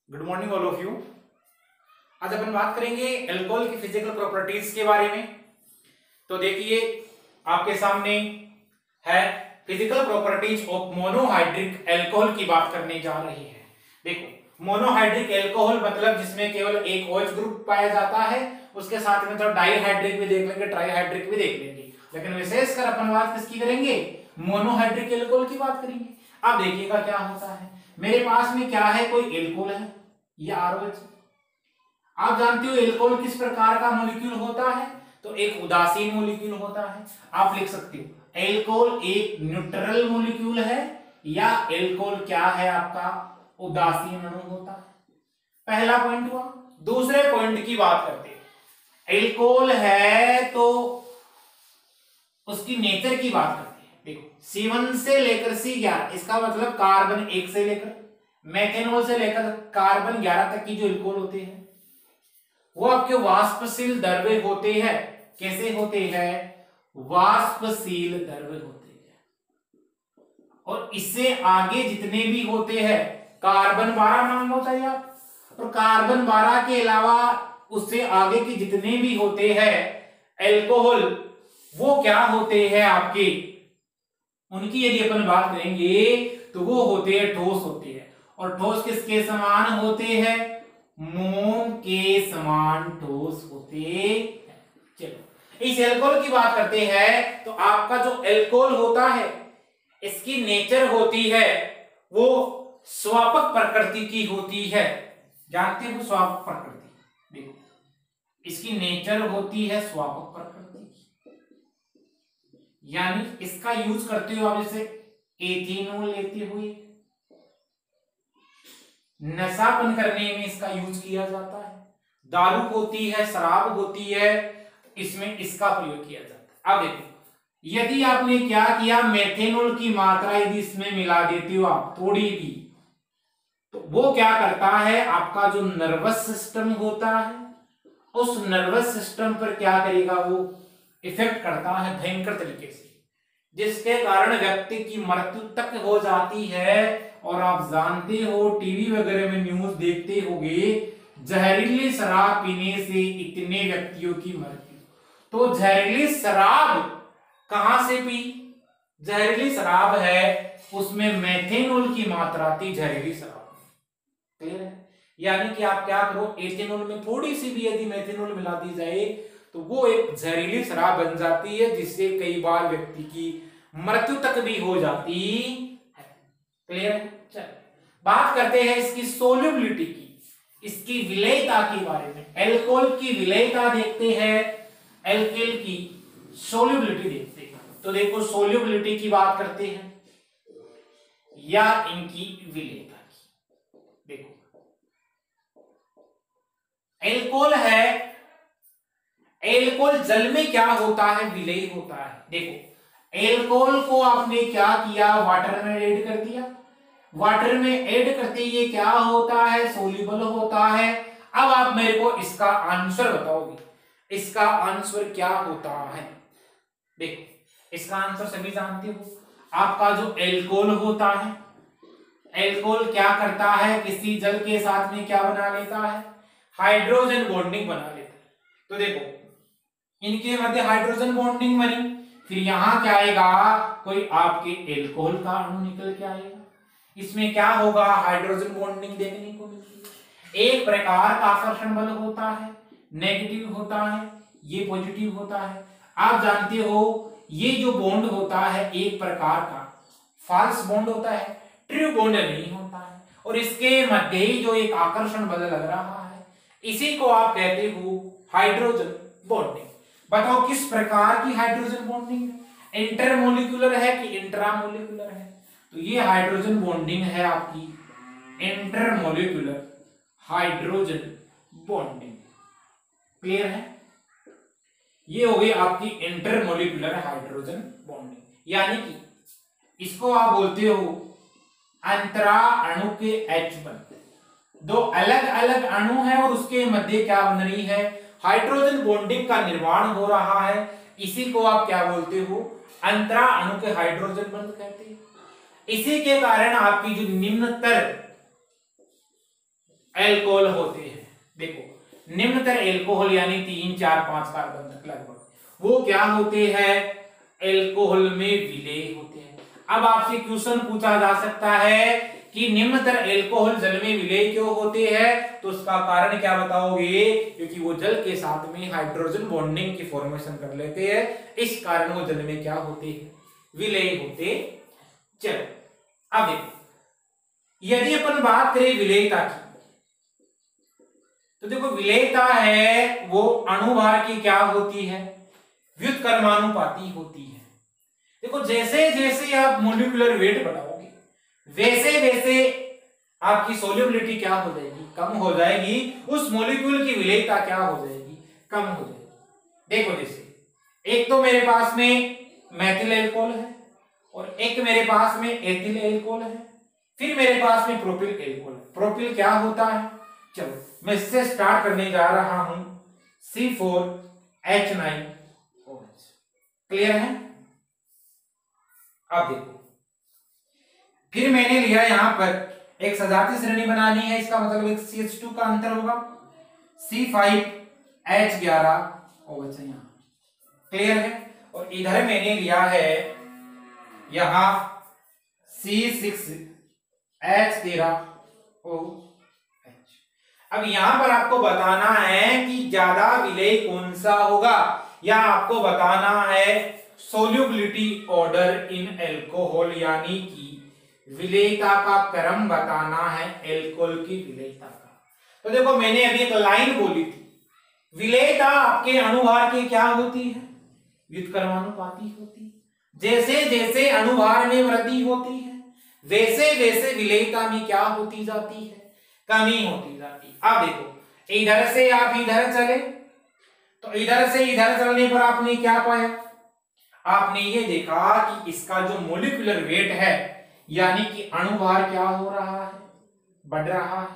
Good morning all of you. आज अपन बात करेंगे अल्कोहल की फिजिकल प्रॉपर्टीज के बारे में। तो देखिए आपके सामने है physical properties of monohydric alcohol की बात करने जा रही है। देखो मोनोहाइड्रिक अल्कोहल मतलब जिसमें केवल एक OH ग्रुप पाया जाता है, उसके साथ में तो डाईहाइड्रिक भी देख लेंगे, ट्राईहाइड्रिक भी देख लेंगे, लेकिन विशेषकर अपन बात किसकी करेंगे? मोनोहाइड्रिक अल्कोहल की बात करेंगे। अब देखिएगा क्या होता है, मेरे पास में क्या है, कोई अल्कोहल है या ROH। आप जानते हो अल्कोहल किस प्रकार का मॉलिक्यूल होता है? तो एक उदासीन मॉलिक्यूल होता है। आप लिख सकते हो अल्कोहल एक न्यूट्रल मॉलिक्यूल है या अल्कोहल क्या है आपका उदासीन अणु होता है। पहला पॉइंट हुआ। दूसरे पॉइंट की बात करते हैं, अल्कोहल है तो उसकी नेचर की बात करते हैं। देखो C1 से लेकर C11, इसका मतलब कार्बन 1 से लेकर मेथेनॉल से लेकर कार्बन 11 तक की जो अल्कोहल होते हैं वो आपके वाष्पशील द्रव्य होते हैं। कैसे होते हैं? वाष्पशील द्रव्य होते हैं। और इससे आगे जितने भी होते हैं, कार्बन 12 मान लो चाहिए आप, और कार्बन 12 के अलावा उससे आगे के जितने भी होते हैं अल्कोहल, वो क्या होते हैं आपके, उनकी यदि अपन बात करेंगे तो वो होते हैं ठोस होते हैं। और ठोस किसके समान होते हैं? मोम के समान ठोस होते हैं। चलो इस अल्कोहल की बात करते हैं। तो आपका जो अल्कोहल होता है इसकी नेचर होती है वो स्वापक प्रकृति की होती है। जानते हो स्वापक प्रकृति? देखो इसकी नेचर होती है स्वापक प्रकृति की, यानी इसका यूज करते हो आप जैसे एथेनॉल लेते हुए नशापन करने में इसका यूज किया जाता है। दारू होती है, शराब होती है, इसमें इसका प्रयोग किया जाता है। अब देखो यदि आपने क्या किया, मेथेनॉल की मात्रा यदि इसमें मिला देते हो आप थोड़ी भी, तो वो क्या करता है, आपका जो नर्वस सिस्टम होता है उस नर्वस सिस्टम पर क्या करेगा, वो इफेक्ट करता है भयंकर तरीके से, जिसके कारण व्यक्ति की मृत्यु तक हो जाती है। और आप जानते हो टीवी वगैरह में न्यूज देखते होंगे, जहरीली शराब पीने से इतने व्यक्तियों की मृत्यु। तो जहरीली शराब कहां से पी? जहरीली शराब है उसमें मेथेनॉल की मात्रा थी, जहरीली शराब। क्लियर है? यानी कि आप क्या करो, एथेनॉल में थोड़ी सी भी यदि मेथेनॉल मिला दी जाए तो वो एक जहरीली शराब बन जाती है, जिससे कई बार व्यक्ति की मृत्यु तक भी हो जाती है। क्लियर है? चलो बात करते हैं इसकी सोल्युबिलिटी की, इसकी विलेयता के बारे में। अल्कोहल की विलेयता देखते हैं, अल्कोहल की सोल्युबिलिटी देखते हैं। तो देखो सोल्युबिलिटी की बात करते हैं या इनकी विलेयता की। देखो अल्कोहल है, अल्कोहल जल में क्या होता है, विलेय होता है। देखो अल्कोहल को आपने क्या किया, वाटर में ऐड कर दिया, वाटर में ऐड करते ये क्या होता है, सोल्यूबल होता है। अब आप मेरे को इसका आंसर बताओगे, इसका आंसर क्या होता है? देखो इसका आंसर सभी जानते हो, आपका जो अल्कोहल होता है, अल्कोहल क्या करता है, किसी जल के साथ में क्या बना लेता है, हाइड्रोजन बॉन्डिंग बना लेता है। तो देखो इनके मध्य हाइड्रोजन बॉन्डिंग बनी, फिर यहां क्या आएगा, कोई आपके अल्कोहल का अणु निकल के आएगा, इसमें क्या होगा, हाइड्रोजन बॉन्डिंग देखने को मिलती है। एक प्रकार का आकर्षण बल होता है, नेगेटिव होता है, ये पॉजिटिव होता है। आप जानते हो ये जो बॉन्ड होता है एक प्रकार का फॉल्स बॉन्ड होता है, ट्रू बॉन्ड नहीं होता है। और इसके मध्य ही जो एक आकर्षण बल लग रहा है, इसी को आप कहते हो हाइड्रोजन बॉन्डिंग। बताओ किस प्रकार की हाइड्रोजन बॉन्डिंग है, इंटरमोलिकुलर है कि इंट्रामोलिकुलर है? तो ये हाइड्रोजन बॉन्डिंग है आपकी इंटरमोलिकुलर हाइड्रोजन बॉन्डिंग। क्लियर है? ये हो गई आपकी इंटरमोलिकुलर हाइड्रोजन बॉन्डिंग, यानी कि इसको आप बोलते हो अंतरा अणु के H बंध। दो अलग अलग अणु है और उसके मध्य क्या बन रही है, हाइड्रोजन बॉन्डिंग का निर्माण हो रहा है। इसी को आप क्या बोलते हो, अंतरा अणु के हाइड्रोजन बंध कहते हैं। इसी के कारण आपकी जो निम्नतर एल्कोहल होते हैं। देखो निम्नतर एल्कोहल यानी 3, 4, 5 कार्बन तक लगभग, वो क्या होते हैं, एल्कोहल में विलेय होते हैं। अब आपसे क्वेश्चन पूछा जा सकता है कि निम्नतर एल्कोहल जल में विलेय क्यों होते हैं, तो उसका कारण क्या बताओगे, क्योंकि वो जल के साथ में हाइड्रोजन बॉन्डिंग की फॉर्मेशन कर लेते हैं, इस कारण वो जल में क्या होते हैं, विलेय होते। चलो अब देखो, यदि अपन बात करें विलेयता की, तो देखो विलेयता है वो अणुभार की क्या होती है, व्युत्क्रमानुपाती होती है। देखो जैसे जैसे आप मोलिकुलर वेट बढ़ाओगे वैसे वैसे आपकी सोल्युबिलिटी क्या हो जाएगी, कम हो जाएगी, उस मोलिक्यूल की विलेयता क्या हो जाएगी, कम हो जाएगी। देखो जैसे एक तो मेरे पास में मेथिल एल्कोहल है और एक मेरे पास में एथिल एल्कोहल है, फिर मेरे पास में प्रोपिल एल्कोहल। प्रोपिल क्या होता है, चलो मैं इससे स्टार्ट करने जा रहा हूं, C4H9OH। क्लियर है। अब देखो फिर मैंने लिया यहां पर एक सजाती श्रेणी बनानी है, इसका मतलब एक CH2 का अंतर होगा, C5H11OH यहां। क्लियर है। और इधर मैंने लिया है यहां C6H13OH। अब यहां पर आपको बताना है कि ज्यादा विलेय कौन सा होगा, या आपको बताना है सोल्युबिलिटी ऑर्डर इन एल्कोहल, यानी कि विलेयता का क्रम बताना है एल्कोहल की विलेयता का। तो देखो मैंने अभी एक लाइन बोली थी, विलेयता आपके अणुभार की क्या होती है, व्युत्क्रमानुपाती होती है। जैसे जैसे अणुभार में वृद्धि होती है वैसे वैसे विलेयता में क्या होती जाती है, कमी होती जाती है। अब देखो इधर से आप इधर चले तो इधर से इधर चलने पर आपने क्या पाया, आपने ये देखा कि इसका जो मोलिकुलर वेट है यानी कि अणुभार क्या हो रहा है, बढ़ रहा है।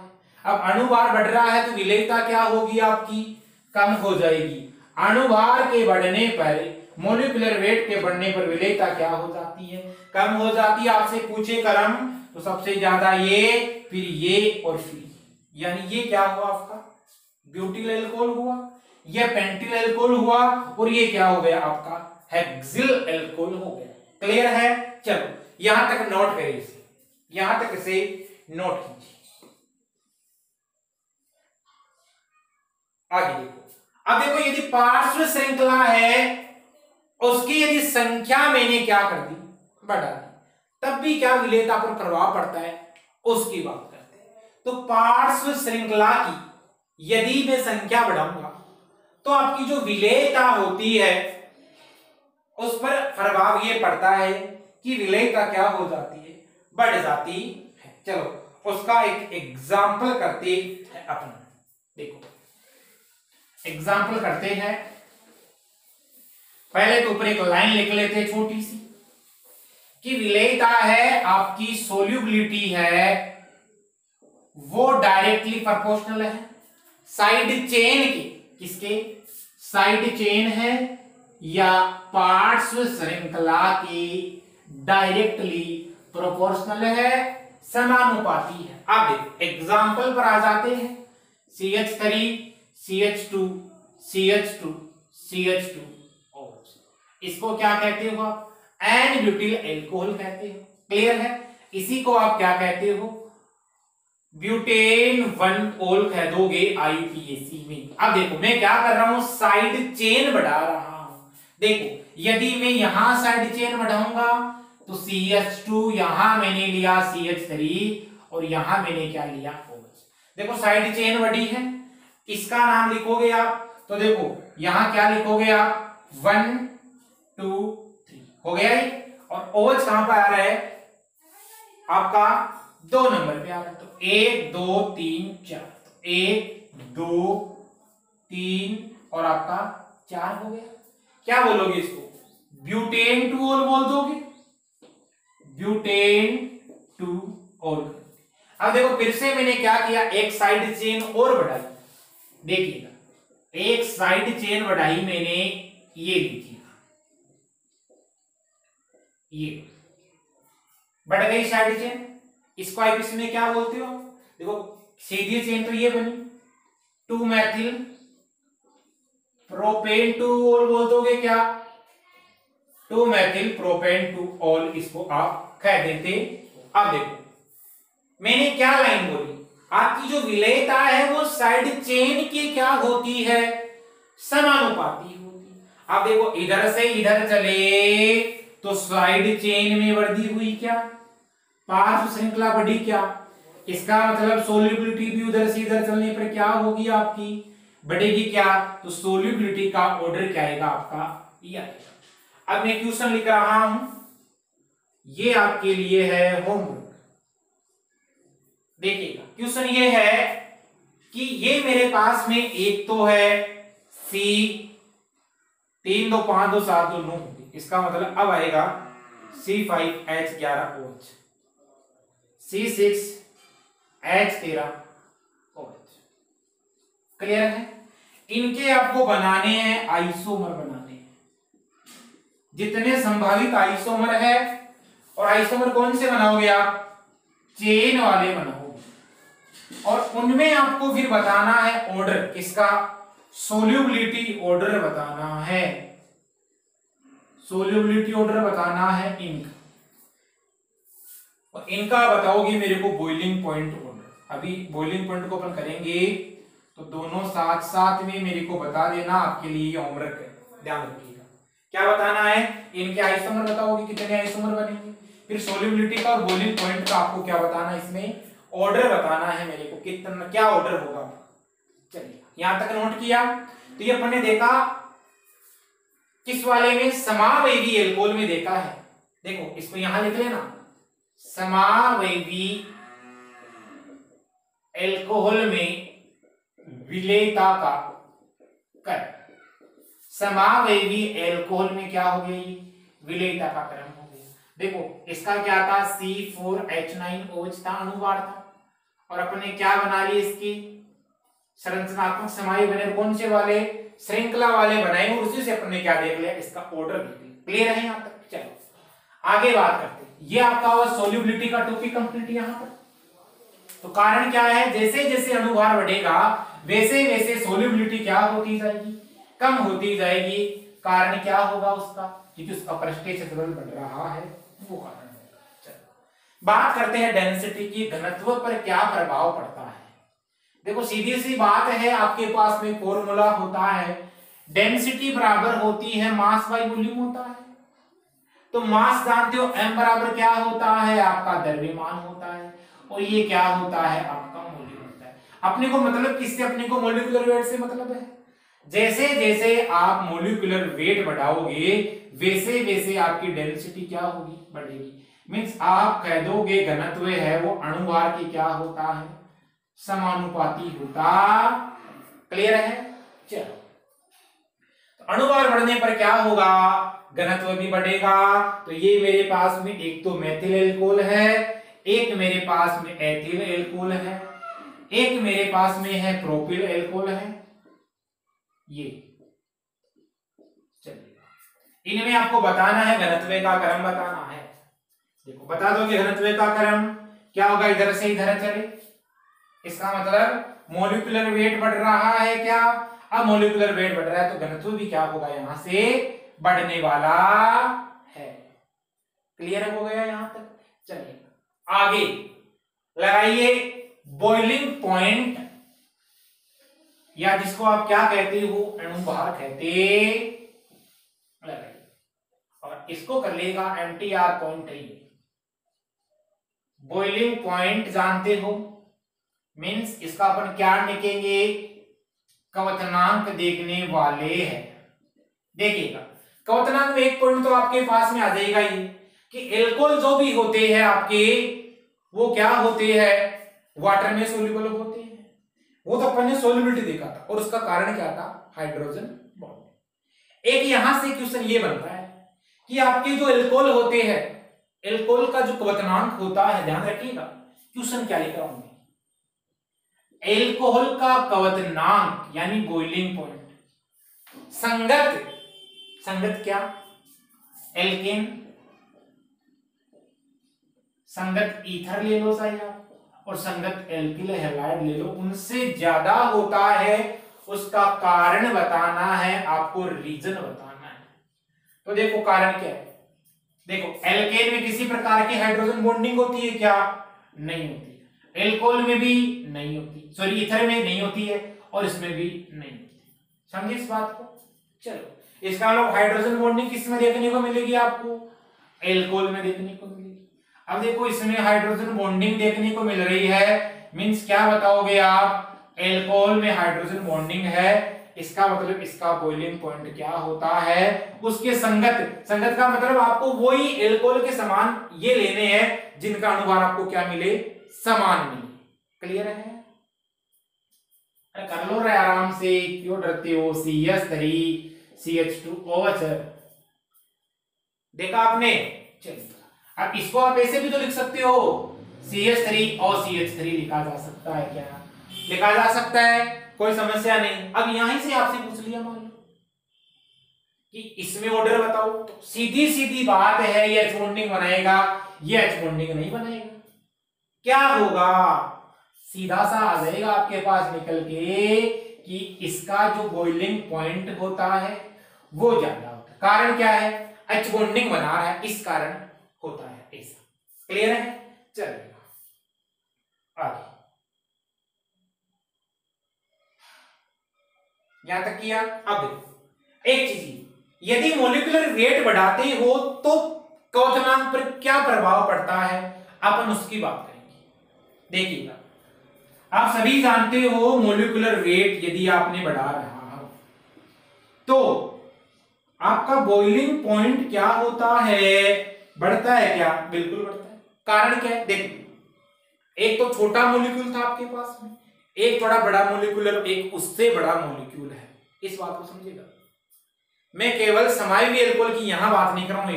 अब अणुभार बढ़ रहा है तो विलेयता क्या होगी आपकी, कम हो जाएगी। अणुभार के बढ़ने पर, मोलिकुलर वेट के बढ़ने पर विलेयता क्या हो जाती है, कम हो जाती है। आपसे पूछे क्रम तो सबसे ज्यादा ये, फिर ये और फिर ये, यानी ये क्या हुआ आपका ब्यूटिल एल्कोहल हुआ, ये पेंटिल एल्कोहल हुआ, और ये क्या हो गया आपका हेक्सिल एल्कोहल हो गया। क्लियर है। चलो यहां तक नोट करिए इसे, यहां तक इसे नोट कीजिए। आगे देखो, अब देखो यदि पार्श्व श्रृंखला है उसकी यदि संख्या मैंने क्या कर दी, बढ़ा दी, तब भी क्या विलेयता पर प्रभाव पड़ता है, उसकी बात करते हैं। तो पार्श्व श्रृंखला की यदि मैं संख्या बढ़ाऊंगा तो आपकी जो विलेयता होती है उस पर प्रभाव ये पड़ता है कि विलेयता क्या हो जाती है, बढ़ जाती है। चलो उसका एक एग्जाम्पल करते हैं अपन। देखो एग्जाम्पल करते हैं, पहले तो ऊपर एक लाइन लिख लेते हैं छोटी सी कि विलेयता है आपकी सोल्यूबिलिटी है वो डायरेक्टली प्रोपोर्शनल है साइड चेन के, किसके, साइड चेन है या पार्श्व श्रृंखला की डायरेक्टली प्रोपोर्शनल है, समानुपाती है। अब एग्जाम्पल पर आ जाते हैं, CH3 CH2 CH2 CH2 OH, इसको क्या कहते हो आप, एन ब्यूटिल एल्कोहल कहते हो। क्लियर है। इसी को आप क्या कहते हो, ब्यूटेन 1 ओल कह दोगे IUPAC में। अब देखो मैं क्या कर रहा हूं, साइड चेन बढ़ा रहा हूं। देखो यदि मैं यहां साइड चेन बढ़ाऊंगा तो CH2, यहां मैंने लिया CH3 और यहां मैंने क्या लिया OH। देखो साइड चेन बढ़ी है, इसका नाम लिखोगे आप, तो देखो यहां क्या लिखोगे आप 1 2 3 हो गया ही, और OH कहां पर आ रहा है आपका 2 नंबर पे आ रहा है, तो 1 2 3 4, 1 2 3 और आपका 4 हो गया। क्या बोलोगे इसको, ब्यूटेन 2 ओल बोल दोगे, ब्यूटेन 2 ओल। अब देखो फिर से मैंने क्या किया, एक साइड चेन और बढ़ाई, देखिएगा एक साइड चेन बढ़ाई मैंने, ये लीजिएगा, ये बढ़ गई साइड चेन, इसको आईपीसी में क्या बोलते हो, देखो सीधी चेन तो ये बनी 2 मैथिल प्रोपेन टू ऑल बोल दोगे क्या, 2 मैथिल प्रोपेन टू ऑल, इसको आप कह देते। अब देखो मैंने क्या लाइन बोली, आपकी जो विलेयता है वो साइड चेन की क्या होती है, समानुपाती होती है। अब देखो इधर से इधर चले तो साइड चेन में वृद्धि हुई क्या, पार्श्व श्रृंखला बढ़ी क्या, इसका मतलब सोल्यूबिलिटी भी उधर से इधर चलने पर क्या होगी आपकी, बढ़ेगी क्या, तो सोल्यूबिलिटी का ऑर्डर क्या आएगा आपका, ये आएगा। अब मैं क्वेश्चन लिख रहा हूं, ये आपके लिए है होमवर्क। देखिएगा क्वेश्चन ये है कि ये मेरे पास में एक तो है C 3 2 5 2 7 2 9, इसका मतलब अब आएगा C5H11OH, C6H13OH। क्लियर है। इनके आपको बनाने हैं आइसोमर बनाने हैं, जितने संभावित आइसोमर है, और आइसोमर कौन से बनाओगे आप, चेन वाले बनाओगे, और उनमें आपको फिर बताना है ऑर्डर, किसका, सोल्यूबिलिटी ऑर्डर बताना है, सोल्यूबिलिटी ऑर्डर बताना है इनका, और इनका बताओगे मेरे को बॉइलिंग पॉइंट ऑर्डर। अभी बॉइलिंग पॉइंट को अपन करेंगे तो दोनों साथ साथ में मेरे को बता देना, आपके लिए होमवर्क है, ध्यान रखिएगा। क्या बताना है, इनके आइसोमर बताओगे कितने आइसोमर बनेंगे, फिर सोल्यूबिलिटी का और बॉइलिंग पॉइंट का आपको क्या बताना है, इसमें ऑर्डर बताना है मेरे को, कितना क्या ऑर्डर होगा। चलिए यहां तक नोट किया। तो ये अपन ने देखा किस वाले में, समावयवी एल्कोहल में देखा है। देखो इसको यहां लिख लेना, समावयवी एल्कोहल में विलेयता का क्रम, समावयवी एल्कोहल में क्या हो गई, विलेयता का क्रम हो गया। देखो इसका क्या था, C4H9OH था, अणुभार था, और अपने क्या बना लिए, इसकी संरचनात्मक समाई बने, कौन से वाले, श्रृंखला वाले बनाए, और उसी से अपने क्या देख लिया, इसका ऑर्डर देख लिया। क्लियर है यहां तक। चलो आगे बात करते हैं। ये आपका हुआ सोल्यूबिलिटी का टॉपिक कंप्लीट यहां पर। तो कारण क्या है, जैसे जैसे अणुभार बढ़ेगा वैसे वैसे सोल्यूबिलिटी क्या होती जाएगी, कम होती जाएगी। कारण क्या होगा उसका, क्योंकि उसका पृष्ठीय क्षेत्रफल बढ़ रहा है, वो कारण है। चलो बात करते हैं डेंसिटी की, घनत्व पर क्या प्रभाव पड़ता है। देखो सीधी सी बात है, आपके पास में फॉर्मूला होता है, डेंसिटी बराबर होती है मास बाई वॉल्यूम होता है। तो मास जानते हो, m बराबर क्या होता है, आपका द्रव्यमान होता है, और ये क्या होता है, आपका मॉलिक्यूल होता है। अपने को मतलब किससे, अपने को मॉलिक्यूलर वेट से मतलब है। जैसे जैसे आप मॉलिक्यूलर वेट बढ़ाओगे वैसे वैसे आपकी डेंसिटी क्या होगी, बढ़ेगी। मींस आप कह दोगे घनत्व है वो अणुभार की क्या होता है, समानुपाती होता। क्लियर है। चलो तो अणुभार बढ़ने पर क्या होगा, घनत्व भी बढ़ेगा। तो ये मेरे पास में एक तो मेथिल एल्कोहल है, एक मेरे पास में एथिल एल्कोहल है, एक मेरे पास में है प्रोपिल एल्कोहल है। ये चलिए इनमें आपको बताना है, घनत्व का क्रम बताना है। देखो बता दो कि घनत्व का क्रम क्या होगा, इधर से इधर चले, इसका मतलब मॉलिक्यूलर वेट बढ़ रहा है क्या। अब मॉलिक्यूलर वेट बढ़ रहा है तो घनत्व भी क्या होगा, यहां से बढ़ने वाला है। क्लियर हो गया यहां तक। चलिए आगे लगाइए बॉइलिंग पॉइंट, या जिसको आप क्या कहते हो, अणुभार कहते, लगाइए, और इसको कर लेगा MTR पॉइंट है ये। बॉइलिंग पॉइंट जानते हो, मींस इसका अपन क्या लिखेंगे, क्वथनांक देखने वाले हैं। देखिएगा क्वथनांक में एक पॉइंट तो आपके पास में आ जाएगा ये कि एल्कोहल जो भी होते हैं आपके, वो क्या होते हैं, वाटर में सोल्यूबल होते हैं। वो तो अपन ने सोल्यूबिलिटी देखा था, और उसका कारण क्या था, हाइड्रोजन बॉन्ड। एक यहां से क्वेश्चन ये बनता है कि आपके जो एल्कोहल होते हैं, एल्कोहल का जो क्वथनांक होता है, ध्यान रखिएगा क्वेश्चन क्या लिख रहा हूं, एल्कोहल का क्वथनांक यानी बॉइलिंग पॉइंट, संगत, संगत क्या, एल्केन, संगत ईथर ले लो चाहे आप, और संगत एल्किल हैलाइड ले लो, उनसे ज्यादा होता है, उसका कारण बताना है, आपको रीजन बताना है। तो देखो कारण क्या है, देखो एल्केन में किसी प्रकार की हाइड्रोजन बॉन्डिंग होती है क्या? नहीं होती है। एल्कोहल में भी नहीं होती, सॉरी ईथर में नहीं होती है, और इसमें भी नहीं होती। समझे इस बात को? चलो, इसका मतलब हाइड्रोजन बॉन्डिंग किस में देखने को मिलेगी आपको? एल्कोहल में देखने को मिलेगी। अब देखो इसमें हाइड्रोजन बॉन्डिंग देखने को मिल रही है, मींस क्या बताओगे आप? एल्कोहल में हाइड्रोजन बॉन्डिंग है, इसका मतलब इसका बॉइलिंग पॉइंट क्या होता है? उसके संगत, संगत का मतलब आपको वही एल्कोहल के समान ये लेने हैं जिनका अनुभार आपको क्या मिले? समान मिले। क्लियर है? कर लो रे आराम से, क्यों डरते हो? CH3 CH2OH देखा आपने? चलिए, अब इसको आप ऐसे भी तो लिख सकते हो, CH3 और CH3 लिखा जा सकता है क्या? लिखा जा सकता है, कोई समस्या नहीं। अब यहीं से आपसे पूछ लिया मान लो कि इसमें ऑर्डर बताओ, तो सीधी सीधी बात है, ये H बॉन्डिंग बनाएगा, ये H बॉन्डिंग नहीं बनाएगा। क्या होगा? सीधा सा आ जाएगा आपके पास निकल के कि इसका जो बॉइलिंग पॉइंट होता है वो ज्यादा होता है। कारण क्या है? H बॉन्डिंग बना रहा है, इस कारण होता है ऐसा। क्लियर है? चलिए आगे, यहां तक किया। अब देखो एक चीज, यदि मॉलिक्यूलर वेट बढ़ाते हो तो क्वथनांक पर क्या प्रभाव पड़ता है, अपन उसकी बात करेंगे। देखिएगा, आप सभी जानते हो मॉलिक्यूलर वेट यदि आपने बढ़ा रहा हो तो आपका बॉइलिंग पॉइंट क्या होता है? बढ़ता है क्या? बिल्कुल बढ़ता है। कारण क्या है? देखो, एक तो छोटा मॉलिक्यूल था आपके पास में, एक थोड़ा बड़ा मॉलिक्यूल, एक उससे बड़ा मॉलिक्यूल है। इस बात को समझिएगा, मैं केवल समाई एल्कोहल की यहां बात नहीं कर रहा हूं,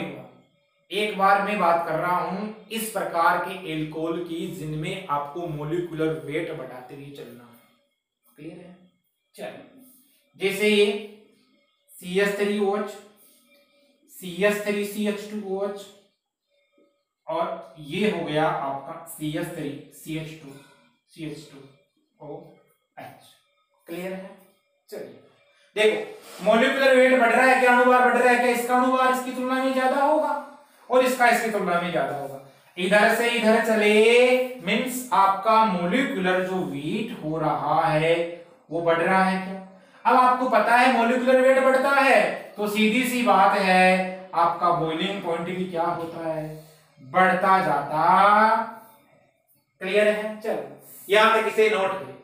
एक बार मैं बात कर रहा हूं इस प्रकार के एल्कोहल की जिनमें आपको मॉलिक्यूलर वेट बढ़ाते हुए चलना है। क्लियर है? चलिए, जैसे ये CH3OH, CH3CH2OH, और ये हो गया आपका CH3CH2CH2OH। क्लियर है? चलिए देखो, मॉलिक्यूलर वेट बढ़ रहा है क्या? अनुभार बढ़ रहा है क्या? इसका अनुभार इसकी तुलना में ज्यादा होगा और इसका इसकी तुलना में ज्यादा होगा। इधर से इधर चले, मींस आपका मॉलिक्यूलर जो वेट हो रहा है वो बढ़ रहा है क्या? अब आपको पता है मॉलिक्यूलर वेट बढ़ता है तो सीधी सी बात है आपका बॉइलिंग पॉइंट भी क्या होता है? बढ़ता जाता। क्लियर है? चलो यहां तक इसे नोट करें।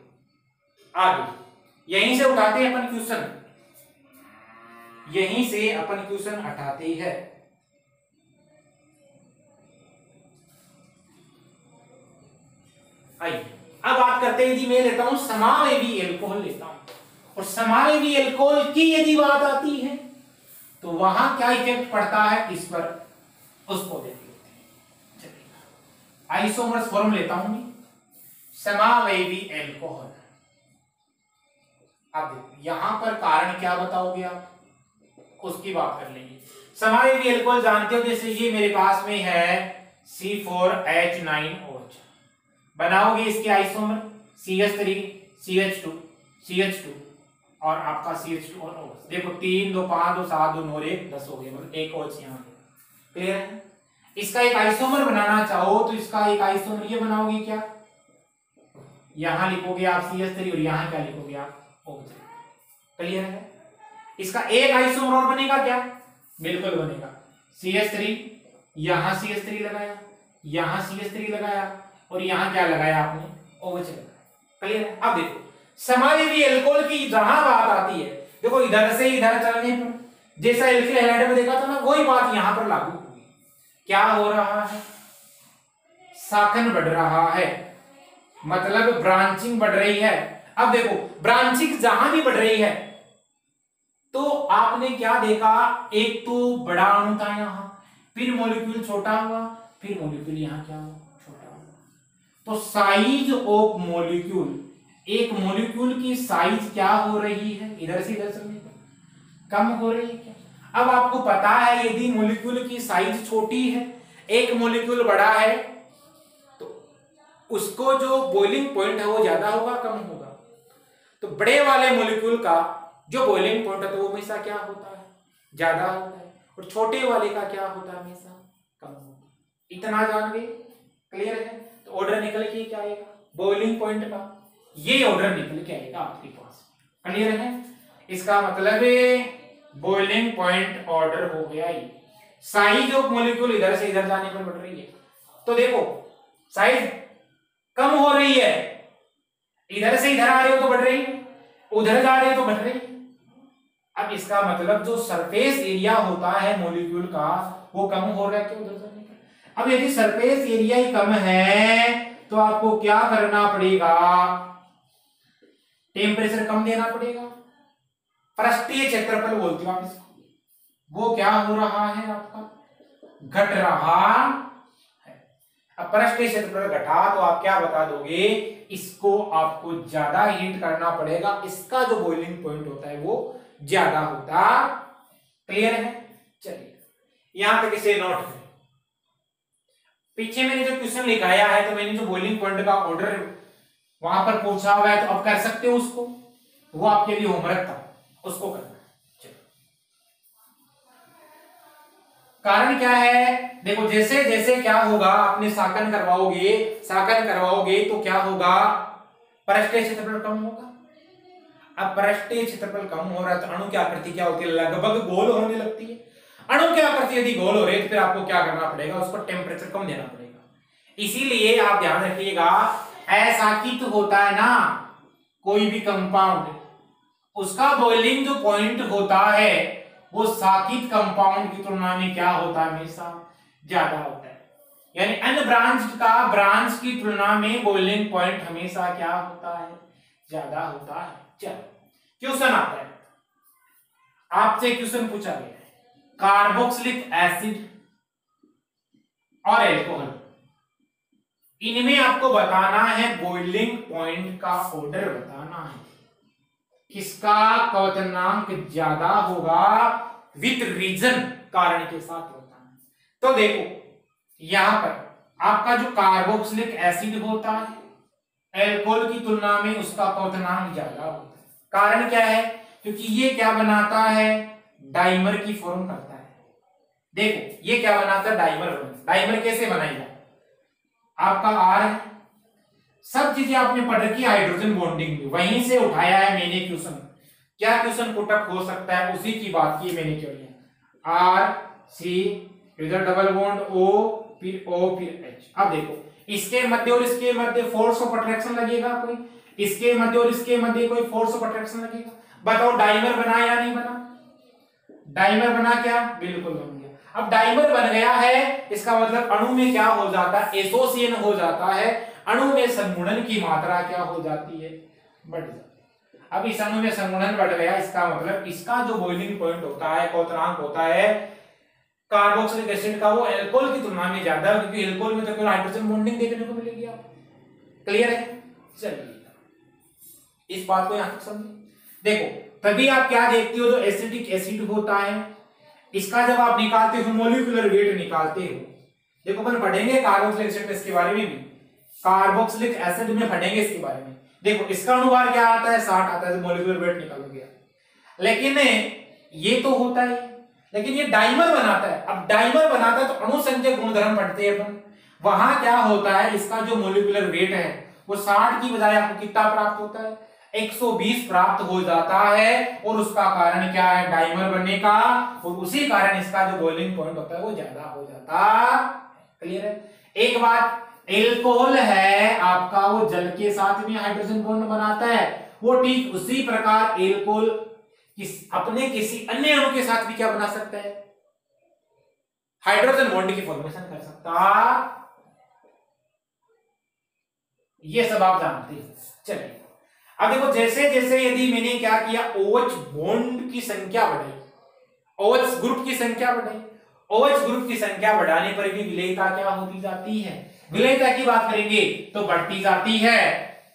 आगे यहीं से उठाते हैं अपन क्वेश्चन, यहीं से अपन क्वेश्चन हटाते हैं। आइए अब बात करते हैं, यदि मैं लेता हूं समावेवी एल्कोहल लेता हूं, और समावेवी एल्कोहल की यदि बात आती है तो वहां क्या इफेक्ट पड़ता है इस पर, उसको देख लेते हैं। चलिए आइसोमर्स फॉर्म लेता हूं मैं, समावेवी एल्कोहल। अब देखो यहां पर कारण क्या बताओगे आप, उसकी बात कर लेंगे। समावेवी एल्कोहल जानते हो, जैसे ये मेरे पास में है C4H9OH, बनाओगे इसके आइसोमर CH3 CH2 CH2 और आपका CH2 और OH। देखो 3 2 5 2 7 2 9 1 10 हो गए, मतलब एक OH यहाँ पे। क्लियर है? इसका एक आइसोमर बनाना चाहो तो इसका एक आइसोमर ये बनाओगे क्या, यहां लिखोगे आप CH3 और यहां क्या लिखोगे आप OH। क्लियर है? इसका एक आइसोमर और बनेगा क्या? बिल्कुल बनेगा। CH3, यहां CH3 लगाया, यहां CH3 लगाया और यहां क्या लगाया आपने? OH लगाया। क्लियर है? अब देखो समावेवी एल्कोहल की जहां बात आती है, देखो इधर से इधर चलने पर जैसा एल्किल हैलाइड में देखा था ना, वही बात यहां पर लागू होगी। क्या हो रहा है? शाखन बढ़ रहा है, मतलब ब्रांचिंग बढ़ रही है। अब देखो ब्रांचिंग जहां भी बढ़ रही है तो आपने क्या देखा, एक तो बड़ा अणु था यहां, फिर मॉलिक्यूल छोटा हुआ, फिर मॉलिक्यूल यहां क्या हुआ? छोटा हुआ। तो साइज ऑफ मॉलिक्यूल, एक मॉलिक्यूल की साइज क्या हो रही है? इधर से इधर चलने पर कम हो रही है क्या? अब आपको पता है यदि मॉलिक्यूल की साइज छोटी है, एक मॉलिक्यूल बड़ा है, तो उसको जो बॉइलिंग पॉइंट है वो ज्यादा होगा कम होगा? तो बड़े वाले मॉलिक्यूल का जो बॉइलिंग पॉइंट है तो वो हमेशा क्या होता है, ज्यादा होता है, और छोटे वाले का क्या होता है, हमेशा कम होता है। इतना जान गए? क्लियर है? तो ऑर्डर निकल के क्या आएगा, बॉइलिंग पॉइंट का ये ऑर्डर निकल के आएगा आपके पास। क्लियर है? इसका मतलब बॉइलिंग पॉइंट ऑर्डर हो गया ये। साइज ऑफ मॉलिक्यूल इधर से इधर जाने पर बढ़ रही है, तो देखो साइज कम हो रही है, इधर से इधर आ रहे हो तो बढ़ रही है, उधर जा रहे हो तो बढ़ रही है। अब इसका मतलब जो सरफेस एरिया होता है मॉलिक्यूल का वो कम हो रहा है क्या उधर जाने का? अब यदि सरफेस एरिया ही कम है तो आपको क्या करना पड़ेगा, टेम्परेचर कम देना पड़ेगा। पृष्ठीय क्षेत्रफल बोलते हो आप इसको, वो क्या हो रहा है आपका, घट रहा है। अब पृष्ठीय क्षेत्रफल घटा तो आप क्या बता दोगे, इसको आपको ज्यादा हीट करना पड़ेगा, इसका जो बॉइलिंग पॉइंट होता है वो ज्यादा होता। क्लियर है? चलिए यहां तक इसे नोट करें। पीछे मैंने जो क्वेश्चन लिखाया है तो मैंने जो बॉइलिंग पॉइंट का ऑर्डर वहां पर पूछा हुआ है तो अब कर सकते हो उसको, वो आपके लिए होमवर्क था, उसको करना है। कारण क्या है, देखो जैसे जैसे क्या होगा, आपने साकन करवाओगे तो क्या होगा, पृष्ठीय क्षेत्रफल कम होगा। अब पृष्ठीय क्षेत्रफल कम हो रहा है तो अणु की आकृति क्या होती है, लगभग गोल होने लगती है। अणु की आकृति यदि गोल हो रही है तो फिर आपको क्या करना पड़ेगा, उसको टेम्परेचर कम देना पड़ेगा। इसीलिए आप ध्यान रखिएगा, असाकित होता है ना कोई भी कंपाउंड, उसका बॉइलिंग जो पॉइंट होता है वो साकित कंपाउंड की तुलना में क्या होता है, हमेशा ज्यादा होता है। यानी अनब्रांच्ड का ब्रांच की तुलना में बॉइलिंग पॉइंट हमेशा क्या होता है, ज्यादा होता है। चलो क्वेश्चन आता है, आपसे क्वेश्चन पूछा गया है, कार्बोक्सिलिक एसिड और एल्कोहल, इनमें आपको बताना है बॉइलिंग पॉइंट का ऑर्डर बताना है, किसका क्वथनांक ज्यादा होगा, विथ रीजन, कारण के साथ बताना है। तो देखो यहां पर आपका जो कार्बोक्सिलिक एसिड होता है एल्कोहल की तुलना में उसका क्वथनांक ज्यादा होता है। कारण क्या है, क्योंकि ये क्या बनाता है, डाइमर की फॉर्म करता है। देखो ये क्या बनाता है, डाइमर कैसे बनाएगा, आपका आर है, सब चीजें आपने पढ़ रखी, हाइड्रोजन बॉन्डिंग में वहीं से उठाया है मैंने क्वेश्चन। क्या क्वेश्चन पुटअप हो सकता है, उसी की बात की मैंने क्यों लिया, आर सी इधर डबल बॉन्ड ओ फिर एच। अब देखो इसके मध्य और इसके मध्य फोर्स ऑफ अट्रैक्शन लगेगा कोई, इसके मध्य और इसके मध्य कोई फोर्स ऑफ अट्रैक्शन लगेगा, बताओ डाइमर बना या नहीं बना, डाइमर बना क्या, बिल्कुल बन गया। अब डाइमर बन गया है इसका मतलब अणु में क्या हो जाता है, एसोसिएशन हो जाता है, अणु में संगुणन की मात्रा क्या हो जाती है, बढ़ जाती है। अब इस अणु में संगुणन बढ़ गया, इसका मतलब इसका जो बॉइलिंग पॉइंट होता है, क्वथनांक होता है कार्बोक्सिलिक एसिड का, वो एल्कोहल की तुलना में ज्यादा है, क्योंकि एल्कोहल में तो केवल हाइड्रोजन बॉन्डिंग देखने को मिलेगी आपको। क्लियर है? चलिए इस बात को यहां तक समझिए। देखो तभी आप क्या देखते हो, जो एसिडिक एसिड होता है इसका जब आप निकालते हो मॉलिक्यूलर वेट निकालते हो, देखो अपन पढ़ेंगे कार्बोक्सिलिक एसिड इसके बारे में भी, कार्बोक्सिलिक एसिड में पढ़ेंगे इसके बारे में। देखो इसका अनुभार क्या आता है, 60 आता है, मॉलिक्यूलर वेट निकालोगे। लेकिन ये तो होता है, लेकिन ये डाइमर बनाता है। अब डाइमर बनाता है तो अणुसंख्यक गुणधर्म पढ़ते हैं अपन, वहां क्या होता है, इसका जो मॉलिक्यूलर वेट है वो 60 की बजाय आपको कितना प्राप्त होता है, 120 प्राप्त हो जाता है। और उसका कारण क्या है, डाइमर बनने का, और उसी कारण इसका जो बॉइलिंग पॉइंट होता है वो ज्यादा हो जाता। क्लियर है? एक बात, एल्कोहल है आपका, वो जल के साथ में हाइड्रोजन बॉन्ड बनाता है, वो ठीक उसी प्रकार एल्कोहल अपने किसी अन्य अणु के साथ भी क्या बना सकता है, हाइड्रोजन बॉन्ड की फॉर्मेशन कर सकता। ये सब आप जानते हैं। चलिए अब देखो जैसे जैसे यदि मैंने क्या किया, OH बॉन्ड की संख्या बढ़ाई, OH ग्रुप की संख्या बढ़ाई, OH ग्रुप की संख्या बढ़ाने पर भी विलेयता क्या होती जाती है, विलेयता की बात करेंगे तो बढ़ती जाती है,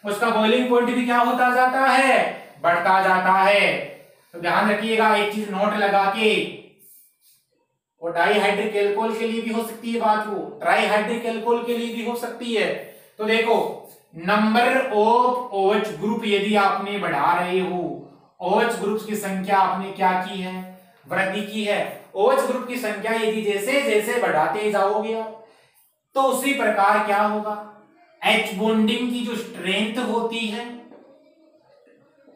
उसका बॉइलिंग पॉइंट भी क्या होता जाता है, बढ़ता जाता है। तो ध्यान रखिएगा एक चीज नोट लगा के, वो डाइहाइड्रिक एल्कोहल के लिए भी हो सकती है बात, वो ट्राइहाइड्रिक एल्कोहल के लिए भी हो सकती है। तो देखो नंबर ऑफ OH ग्रुप यदि आपने बढ़ा रहे हो, OH ग्रुप की संख्या आपने क्या की है, वृद्धि की है। OH ग्रुप की संख्या यदि जैसे जैसे बढ़ाते जाओगे आप, तो उसी प्रकार क्या होगा, H बॉन्डिंग की जो स्ट्रेंथ होती है,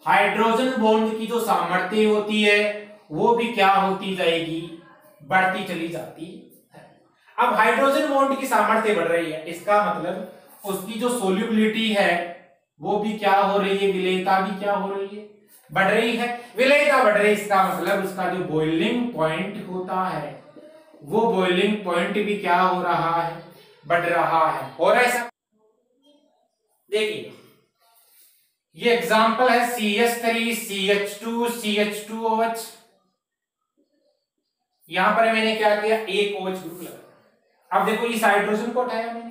हाइड्रोजन बॉन्ड की जो सामर्थ्य होती है, वो भी क्या होती जाएगी, बढ़ती चली जाती है। अब हाइड्रोजन बॉन्ड की सामर्थ्य बढ़ रही है, इसका मतलब उसकी जो सोल्यूबिलिटी है वो भी क्या हो रही है, विलेयता भी क्या हो रही है, बढ़ रही है। विलेयता बढ़ रही है, इसका मतलब उसका जो बॉइलिंग पॉइंट होता है, वो बॉइलिंग पॉइंट भी क्या हो रहा है, बढ़ रहा है। और ऐसा देखिए, ये एग्जांपल है CH3 CH2 CH2OH। यहां पर मैंने क्या किया, एक OH ग्रुप लगाया। अब देखो इस हाइड्रोजन को हटाया मैंने,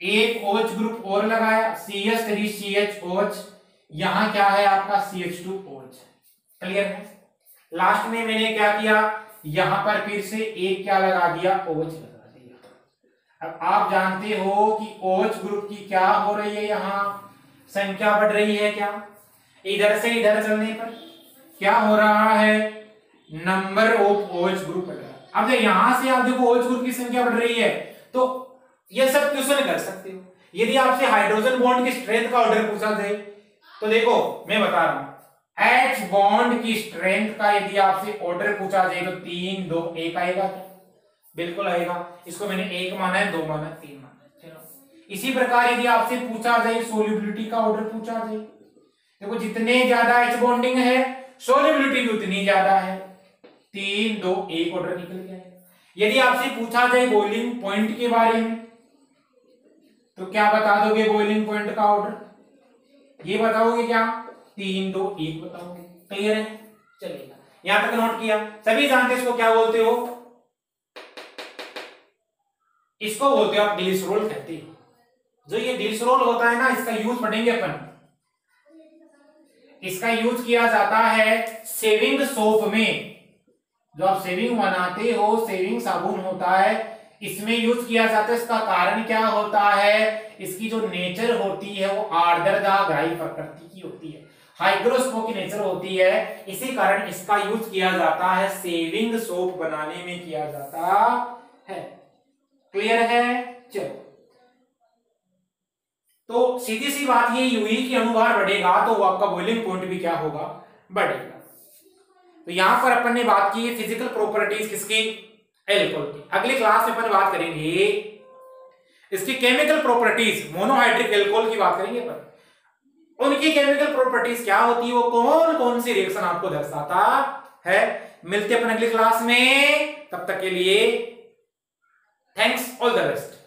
एक OH ग्रुप और लगाया, CH3 CHOH, यहां क्या है आपका CH2OH। क्लियर है। लास्ट में मैंने क्या किया, यहां पर फिर से एक क्या लगा दिया, OH लगा दिया। अब आप जानते हो कि OH ग्रुप की क्या हो रही है, यहां संख्या बढ़ रही है। क्या इधर से इधर चलने पर क्या हो रहा है, नंबर ऑफ OH ग्रुप बढ़ रहा है। अब यहां से आप देखो OH ग्रुप की संख्या बढ़ रही है, तो ये सब क्वेश्चन कर सकते हो। यदि आपसे हाइड्रोजन बॉन्ड की स्ट्रेंथ का ऑर्डर पूछा जाए, तो देखो मैं बता रहा हूं, H बॉन्ड की स्ट्रेंथ का यदि आपसे ऑर्डर पूछा जाए तो 3 2 1 आएगा क्या, बिल्कुल आएगा। इसको मैंने 1 माना है, 2 माना है, 3 माना है। चलो इसी प्रकार यदि आपसे पूछा जाए सोल्यूबिलिटी का ऑर्डर पूछा जाए, देखो जितने ज्यादा H बॉन्डिंग है सोल्यूबिलिटी भी उतनी ज्यादा है, 3 2 1 ऑर्डर निकल गया है। यदि आपसे पूछा जाए बॉइलिंग पॉइंट के बारे में, तो क्या बता दोगे बॉइलिंग पॉइंट का ऑर्डर, ये बताओगे क्या, 3 2 1 बताओगे। क्लियर है, चलिए यहां तक नोट किया। सभी जानते हैं इसको क्या बोलते हो, इसको बोलते हो आप ग्लिसरॉल कहते हो। जो ये ग्लिसरॉल होता है ना, इसका यूज पढ़ेंगे अपन। इसका यूज किया जाता है शेविंग सोप में, जो आप शेविंग बनाते हो, शेविंग साबुन होता है, इसमें यूज किया जाता है। इसका कारण क्या होता है, इसकी जो नेचर होती है वो आर्द्रता ग्राही प्रकृति की होती है, हाइग्रोस्कोप की नेचर होती है। इसी कारण इसका यूज किया जाता है, शेविंग सोप बनाने में किया जाता है। क्लियर है, चलो तो सीधी सी बात ये हुई कि अनुभार बढ़ेगा तो वो आपका बॉइलिंग पॉइंट भी क्या होगा, बढ़ेगा। तो यहां पर अपन ने बात की फिजिकल प्रॉपर्टीज किसकी, एल्कोहल की। अगली क्लास में अपन बात करेंगे इसकी केमिकल प्रॉपर्टीज, मोनोहाइड्रिक एल्कोहल की बात करेंगे अपन। उनकी केमिकल प्रॉपर्टीज क्या होती है, वो कौन कौन सी रिएक्शन आपको दर्शाता है। मिलते अपन अगली क्लास में, तब तक के लिए थैंक्स, ऑल द बेस्ट।